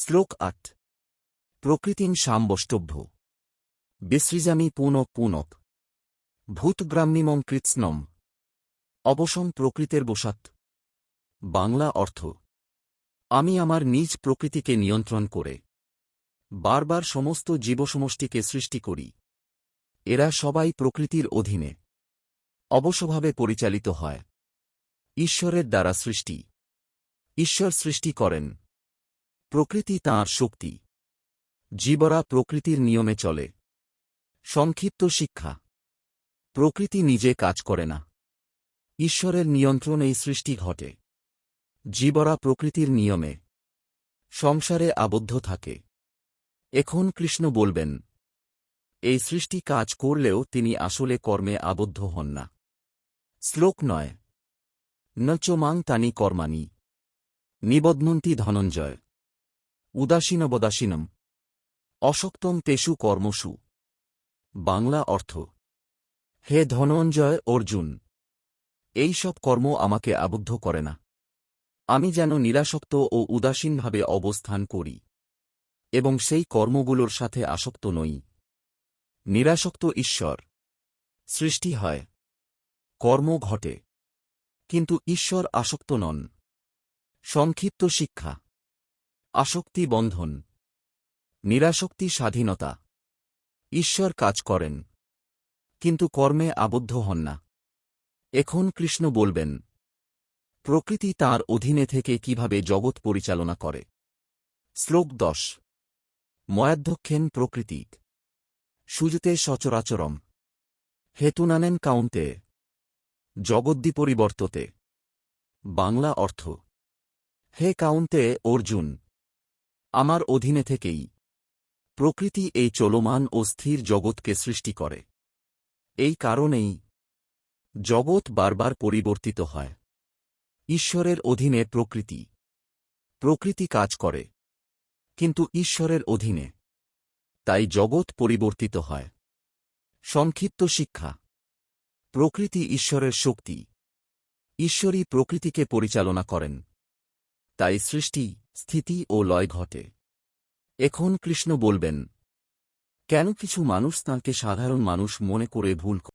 শ্লোক ৮ প্রকৃতিং সাম্বষ্টভ্য বিসৃজামি পুনঃ পুনঃ ভূতগ্রাম্যিমং কৃৎস্নম অবসং প্রকৃতের বশাৎ। বাংলা অর্থ: আমি আমার নিজ প্রকৃতিকে নিয়ন্ত্রণ করে বারবার সমস্ত জীবসমষ্টিকে সৃষ্টি করি। এরা সবাই প্রকৃতির অধীনে অবশ্যভাবে পরিচালিত হয়। ঈশ্বরের দ্বারা সৃষ্টি। ঈশ্বর সৃষ্টি করেন। প্রকৃতি তাঁর শক্তি। জীবরা প্রকৃতির নিয়মে চলে। সংক্ষিপ্ত শিক্ষা: প্রকৃতি নিজে কাজ করে না। ঈশ্বরের নিয়ন্ত্রণেই সৃষ্টি ঘটে। জীবরা প্রকৃতির নিয়মে সংসারে আবদ্ধ থাকে। এখন কৃষ্ণ বলবেন, এই সৃষ্টি কাজ করলেও তিনি আসলে কর্মে আবদ্ধ হন না। শ্লোক ৯ ন চ মাং তানি কর্মাণি নিবধ্নন্তি ধনঞ্জয় উদাসীনবদাসীনম অশক্তম তেষু কর্মসু। বাংলা অর্থ: হে ধনঞ্জয় অর্জুন, এই সব কর্ম আমাকে আবদ্ধ করে না। আমি যেন নিরাসক্ত ও উদাসীনভাবে অবস্থান করি এবং সেই কর্মগুলোর সাথে আসক্ত নই। নিরাসক্ত ঈশ্বর। সৃষ্টি হয়, কর্ম ঘটে, কিন্তু ঈশ্বর আসক্ত নন। সংক্ষিপ্ত শিক্ষা: আসক্তি বন্ধন, নিরাসক্তি স্বাধীনতা। ঈশ্বর কাজ করেন, কিন্তু কর্মে আবদ্ধ হন না। এখন কৃষ্ণ বলবেন, প্রকৃতি তাঁর অধীনে থেকে কিভাবে জগৎ পরিচালনা করে। শ্লোক ১০ ময়াধ্যক্ষেন প্রকৃতিক সুজতে সচরাচরম হেতুনানেন কাউন্তে জগদ্দি পরিবর্ততে। বাংলা অর্থ: হে কাউন্তে অর্জুন, আমার অধীনে থেকেই প্রকৃতি এই চলমান ও স্থির জগৎকে সৃষ্টি করে। এই কারণেই জগৎ বারবার পরিবর্তিত হয়। ঈশ্বরের অধীনে প্রকৃতি। প্রকৃতি কাজ করে, কিন্তু ঈশ্বরের অধীনে। তাই জগৎ পরিবর্তিত হয়। সংক্ষিপ্ত শিক্ষা: প্রকৃতি ঈশ্বরের শক্তি। ঈশ্বরই প্রকৃতিকে পরিচালনা করেন। তাই সৃষ্টি, স্থিতি ও লয় ঘটে। এখন কৃষ্ণ বলবেন, কেন কিছু মানুষ তাঁকে সাধারণ মানুষ মনে করে ভুল করে।